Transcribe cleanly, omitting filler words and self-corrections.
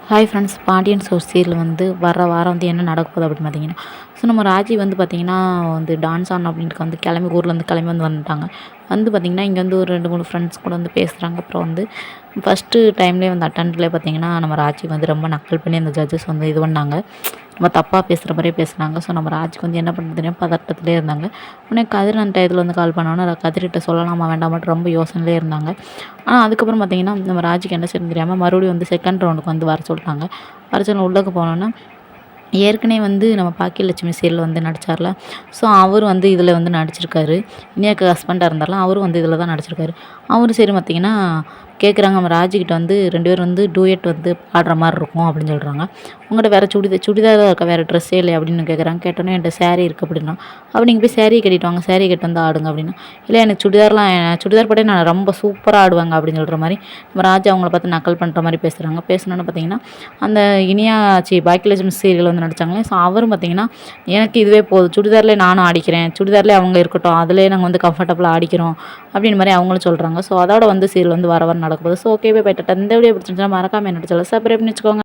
Hi friends, Pandian Stores serial வந்து வர வாரம் வந்து என்ன நடக்க போகுது அப்படின்னு பார்த்தீங்கன்னா, ஸோ நம்ம ராஜி வந்து பார்த்திங்கன்னா வந்து டான்ஸ் ஆடணும் அப்படின்ட்டு வந்து கிளம்பி ஊர்லேருந்து கிளம்பி வந்துட்டாங்க. வந்து பார்த்திங்கன்னா இங்கே வந்து ஒரு 2, 3 ஃப்ரெண்ட்ஸ் கூட வந்து பேசுகிறாங்க. அப்புறம் வந்து ஃபஸ்ட்டு டைம்லேயே வந்து அட்டெண்ட்லேயே பார்த்திங்கன்னா நம்ம ராஜி வந்து ரொம்ப நக்கல் பண்ணி அந்த ஜட்ஜஸ் வந்து இது பண்ணாங்க. நம்ம தப்பாக பேசுகிற மாதிரியே பேசுனாங்க. ஸோ நம்ம ராஜிக்கு வந்து என்ன பண்ணுறதுனே பதட்டத்திலே இருந்தாங்க. உடனே கதிர் அந்த டயத்தில் வந்து கால் பண்ணோன்னா கதிர்கிட்ட சொல்லலாமா வேண்டாமான்னு ரொம்ப யோசனையிலே இருந்தாங்க. அதுக்கப்புறம் பார்த்திங்கன்னா நம்ம ராஜிக்கு என்ன செய்யணும்னு தெரியாமல் மறுபடியும் வந்து செகண்ட் ரவுண்டுக்கு வந்து வர சொல்லிட்டாங்க. வர சொல்லி உள்ளே போனோன்னா ஏற்கனவே வந்து நம்ம பாக்கியலட்சுமி சீரியல் வந்து நடித்தார்ல. ஸோ அவர் வந்து இதில் வந்து நடிச்சிருக்காரு. இனியாக்கு ஹஸ்பண்டாக இருந்தார்ல, அவரும் வந்து இதில் தான் நடிச்சிருக்காரு. அவரும் சரி பார்த்திங்கன்னா கேட்குறாங்க நம்ம ராஜிக்கிட்ட வந்து 2 பேரும் வந்து டூயட் வந்து பாடுற மாதிரி இருக்கும் அப்படின்னு சொல்கிறாங்க. உங்கள்கிட்ட வேறு சுடிதார் இருக்கா, வேறு ட்ரெஸ்ஸே இல்லையா அப்படின்னு கேட்குறாங்க. கேட்டோன்னே என்கிட்ட சாரீ இருக்குது அப்படின்னா, அப்போ நீங்கள் போய் சாரீ கட்டிட்டு வாங்க, சாரீ கட்டு வந்து ஆடுங்க அப்படின்னா, இல்லை எனக்கு சுடிதார் போட்டே நான் ரொம்ப சூப்பராக ஆடுவாங்க அப்படின்னு சொல்கிற மாதிரி நம்ம ராஜா அவங்கள பார்த்து நக்கல் பண்ணுற மாதிரி பேசுகிறாங்க. பேசணுன்னு பார்த்தீங்கன்னா அந்த பாக்கியலட்சுமி சீரியல் வந்து நடித்தாங்களே, ஸோ அவரும் பார்த்தீங்கன்னா எனக்கு இதுவே போதும், சுடிதார்லேயே நானும் ஆடிக்கிறேன், சுடிதார்லேயே அவங்க இருக்கட்டும், அதிலே நாங்கள் வந்து கம்ஃபர்டபுளாக ஆடிக்கிறோம் அப்படின்னு மாதிரி அவங்களும் சொல்கிறாங்க. ஸோ அதோட வந்து சீரியல் வந்து வர நடக்க போகுது. So okay, bye tata. இந்த வீடியோ பிடிச்சிருந்துச்சுன்னா மறக்காம என்னோட சேனலை சப்ஸ்கிரைப் பண்ணி வச்சுக்கோங்க.